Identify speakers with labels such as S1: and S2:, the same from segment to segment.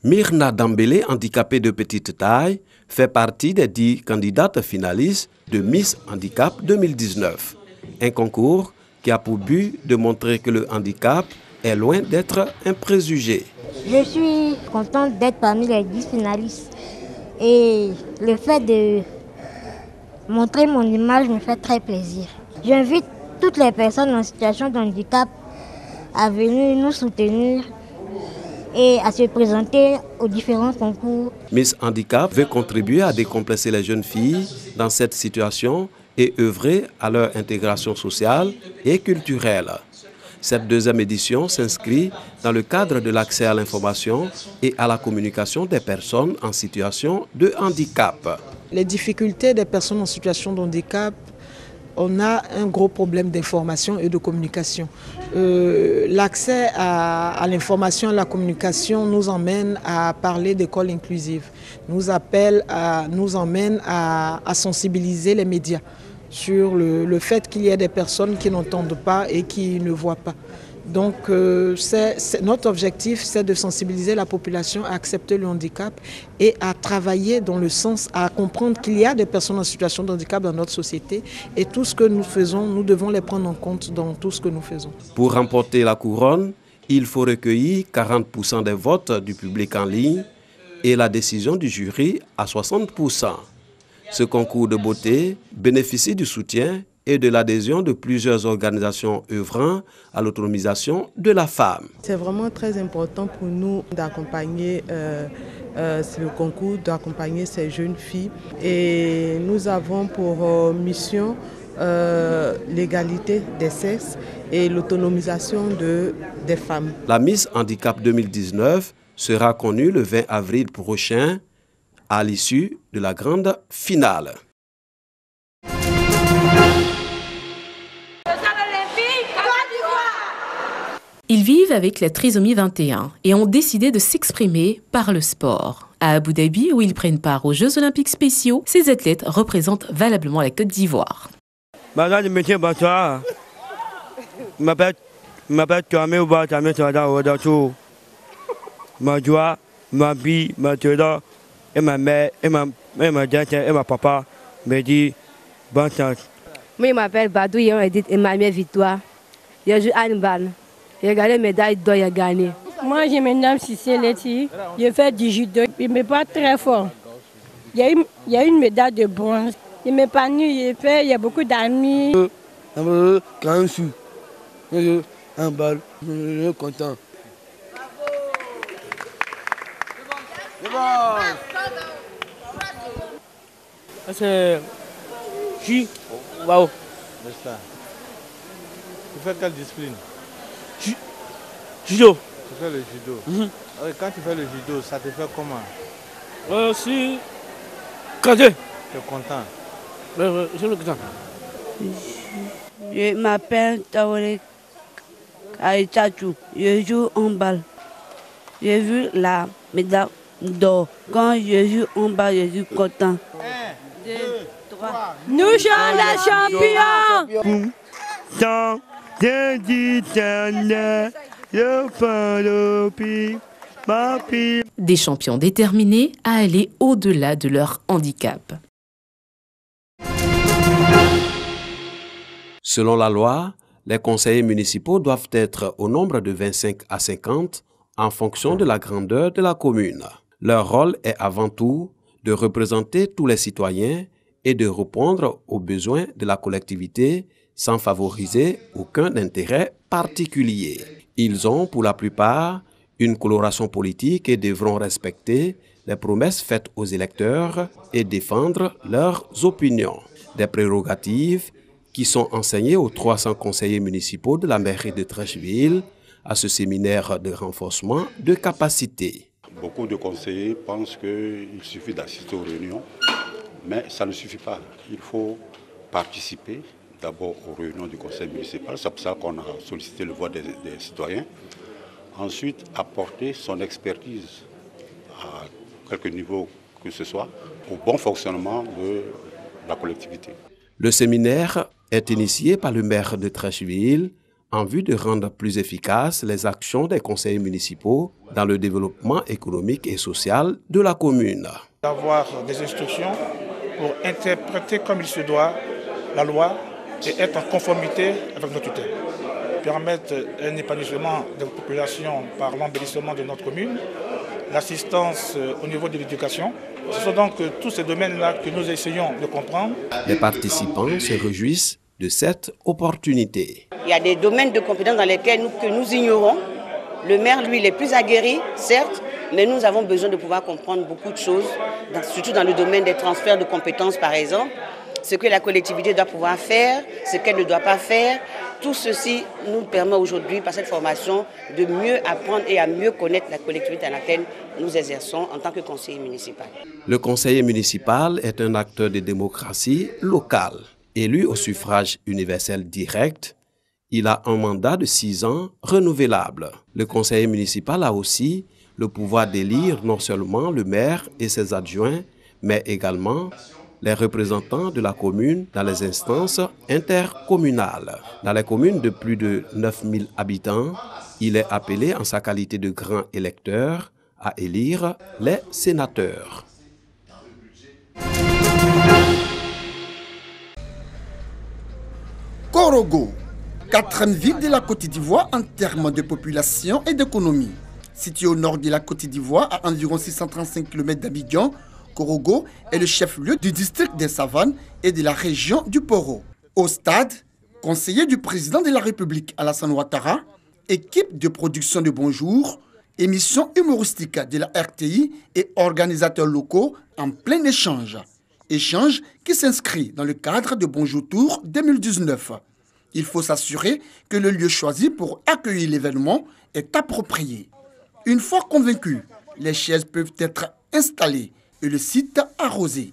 S1: Myrna Dambélé, handicapée de petite taille, fait partie des 10 candidates finalistes de Miss Handicap 2019. Un concours qui a pour but de montrer que le handicap est loin d'être un préjugé.
S2: Je suis contente d'être parmi les 10 finalistes et le fait de montrer mon image me fait très plaisir. J'invite toutes les personnes en situation de handicap à venir nous soutenir et à se présenter aux différents concours.
S1: Miss Handicap veut contribuer à décomplexer les jeunes filles dans cette situation et œuvrer à leur intégration sociale et culturelle. Cette deuxième édition s'inscrit dans le cadre de l'accès à l'information et à la communication des personnes en situation de handicap.
S3: Les difficultés des personnes en situation de handicap, on a un gros problème d'information et de communication. L'accès à l'information et à la communication nous emmène à parler d'école inclusive, nous emmène à sensibiliser les médias sur le fait qu'il y ait des personnes qui n'entendent pas et qui ne voient pas. Donc notre objectif, c'est de sensibiliser la population à accepter le handicap et à travailler dans le sens à comprendre qu'il y a des personnes en situation de handicap dans notre société et tout ce que nous faisons, nous devons les prendre en compte dans tout ce que nous faisons.
S1: Pour remporter la couronne, il faut recueillir 40% des votes du public en ligne et la décision du jury à 60%. Ce concours de beauté bénéficie du soutien et de l'adhésion de plusieurs organisations œuvrant à l'autonomisation de la femme.
S3: C'est vraiment très important pour nous d'accompagner le concours, d'accompagner ces jeunes filles. Et nous avons pour mission l'égalité des sexes et l'autonomisation des femmes.
S1: La Miss Handicap 2019 sera connue le 20 avril prochain à l'issue de la grande finale.
S4: Ils vivent avec la trisomie 21 et ont décidé de s'exprimer par le sport. À Abu Dhabi, où ils prennent part aux Jeux Olympiques spéciaux, ces athlètes représentent valablement la Côte d'Ivoire.
S5: Je m'appelle Kamé ma joie, ma vie, ma joie, et ma mère, et ma papa me dit bonne chance.
S6: Moi, je m'appelle Badou Edith et ma mère Victoire. Je joue handball. J'ai gagné la médaille d'or, j'ai gagné.
S7: Moi, je me nomme Cissé Leti. Je fais du judo. Je ne suis pas très fort. Il y a une médaille de bronze. Je m'épanouis, il y a beaucoup d'amis.
S5: Quand je suis handball, je suis content.
S8: C'est waouh.
S9: Tu fais quelle discipline?
S8: Judo.
S9: Tu fais le judo. Quand tu fais le judo, ça te fait comment?
S8: Si. Quand tu es
S9: content?
S8: Je suis content.
S6: Je m'appelle Taoré Aïtachou. Je joue en balle. J'ai vu la médaille d'or. Quand je joue en balle, je suis content. 1, 2, 3.
S7: Nous sommes les champions.
S4: Des champions déterminés à aller au-delà de leur handicap.
S1: Selon la loi, les conseillers municipaux doivent être au nombre de 25 à 50 en fonction de la grandeur de la commune. Leur rôle est avant tout de représenter tous les citoyens et de répondre aux besoins de la collectivité sans favoriser aucun intérêt particulier. Ils ont pour la plupart une coloration politique et devront respecter les promesses faites aux électeurs et défendre leurs opinions. Des prérogatives qui sont enseignées aux 300 conseillers municipaux de la mairie de Treichville à ce séminaire de renforcement de capacité.
S10: Beaucoup de conseillers pensent qu'il suffit d'assister aux réunions, mais ça ne suffit pas. Il faut participer d'abord aux réunions du conseil municipal, c'est pour ça qu'on a sollicité le voix des citoyens. Ensuite, apporter son expertise à quelque niveau que ce soit au bon fonctionnement de la collectivité.
S1: Le séminaire est initié par le maire de Treichville en vue de rendre plus efficaces les actions des conseillers municipaux dans le développement économique et social de la commune.
S11: D'avoir des instructions pour interpréter comme il se doit la loi et être en conformité avec nos tutelles. Permettre un épanouissement de la population par l'embellissement de notre commune, l'assistance au niveau de l'éducation. Ce sont donc tous ces domaines-là que nous essayons de comprendre.
S1: Les participants se réjouissent de cette opportunité.
S12: Il y a des domaines de compétences dans lesquels nous ignorons. Le maire, lui, il est plus aguerri, certes, mais nous avons besoin de pouvoir comprendre beaucoup de choses, surtout dans le domaine des transferts de compétences, par exemple, ce que la collectivité doit pouvoir faire, ce qu'elle ne doit pas faire. Tout ceci nous permet aujourd'hui, par cette formation, de mieux apprendre et à mieux connaître la collectivité dans laquelle nous exerçons en tant que conseiller municipal.
S1: Le conseiller municipal est un acteur de démocratie locale. Élu au suffrage universel direct, il a un mandat de 6 ans renouvelable. Le conseiller municipal a aussi le pouvoir d'élire non seulement le maire et ses adjoints, mais également les représentants de la commune dans les instances intercommunales. Dans les communes de plus de 9000 habitants, il est appelé en sa qualité de grand électeur à élire les sénateurs.
S13: Korogo, 4e ville de la Côte d'Ivoire en termes de population et d'économie. Située au nord de la Côte d'Ivoire, à environ 635 km d'Abidjan, Korogo est le chef-lieu du district des Savanes et de la région du Poro. Au stade, conseiller du président de la République Alassane Ouattara, équipe de production de Bonjour, émission humoristique de la RTI et organisateurs locaux en plein échange. Échange qui s'inscrit dans le cadre de Bonjour Tour 2019. Il faut s'assurer que le lieu choisi pour accueillir l'événement est approprié. Une fois convaincus, les chaises peuvent être installées et le site arrosé.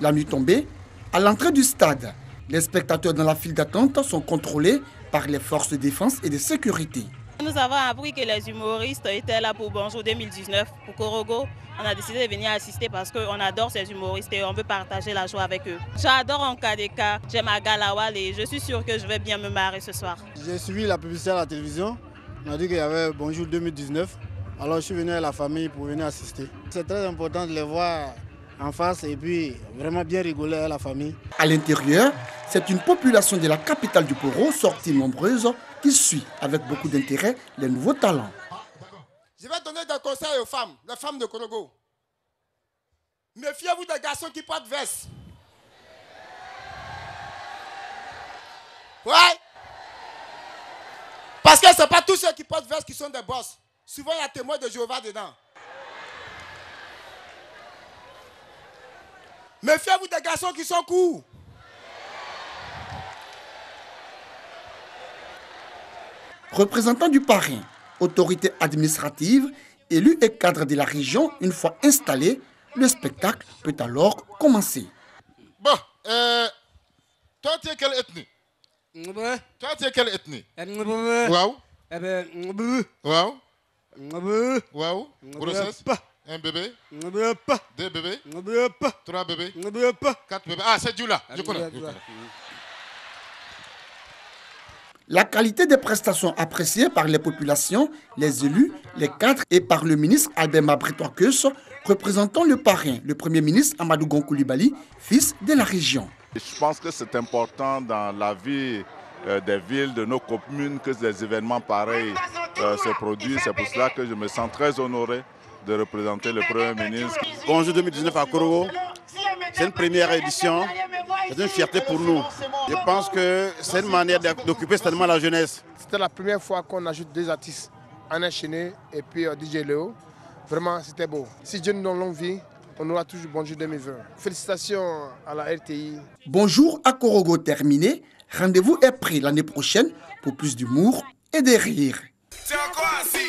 S13: La nuit tombée, à l'entrée du stade, les spectateurs dans la file d'attente sont contrôlés par les forces de défense et de sécurité.
S14: Nous avons appris que les humoristes étaient là pour Bonjour 2019, pour Korogo. On a décidé de venir assister parce qu'on adore ces humoristes et on veut partager la joie avec eux. J'adore Nkadeka, j'aime Agalawal et je suis sûre que je vais bien me marrer ce soir.
S15: J'ai suivi la publicité à la télévision. On a dit qu'il y avait Bonjour 2019. Alors je suis venu à la famille pour venir assister. C'est très important de les voir en face et puis vraiment bien rigoler à la famille.
S13: À l'intérieur, c'est une population de la capitale du Poro, sortie nombreuse, qui suit avec beaucoup d'intérêt les nouveaux talents.
S16: Je vais donner des conseils aux femmes, les femmes de Korogo. Méfiez-vous des garçons qui portent veste. Ouais. Parce que ce n'est pas tous ceux qui portent veste qui sont des boss. Souvent, il y a témoins de Jéhovah dedans. Méfiez-vous des garçons qui sont courts.
S13: Représentant du parrain, autorité administrative, élus et cadres de la région, une fois installés, le spectacle peut alors commencer.
S16: Bon, toi tu es quelle ethnie? Toi tu es quelle ethnie? Waouh. Waouh. Waouh. Grossesse. Un bébé. 2 bébés. 3 bébés. 4 bébés. Ah, c'est Djoula. Je connais.
S13: La qualité des prestations appréciées par les populations, les élus, les cadres et par le ministre Albert Mabretouakeus, représentant le parrain, le Premier ministre Amadou Gon Coulibaly, fils de la région.
S17: Je pense que c'est important dans la vie des villes, de nos communes, que des événements pareils se produisent. C'est pour cela que je me sens très honoré de représenter le Premier ministre.
S18: Bonjour 2019 à Korogo, c'est une première édition, c'est une fierté pour nous. Je pense que c'est une manière d'occuper certainement la jeunesse.
S19: C'était la première fois qu'on ajoute 2 artistes, Anna Chené et puis DJ Léo. Vraiment, c'était beau. Si Dieu nous donne longue vie, on aura toujours Bonjour 2020. Félicitations à la RTI.
S13: Bonjour à Korogo terminé. Rendez-vous est pris l'année prochaine pour plus d'humour et de rire.
S16: C'est encore assis.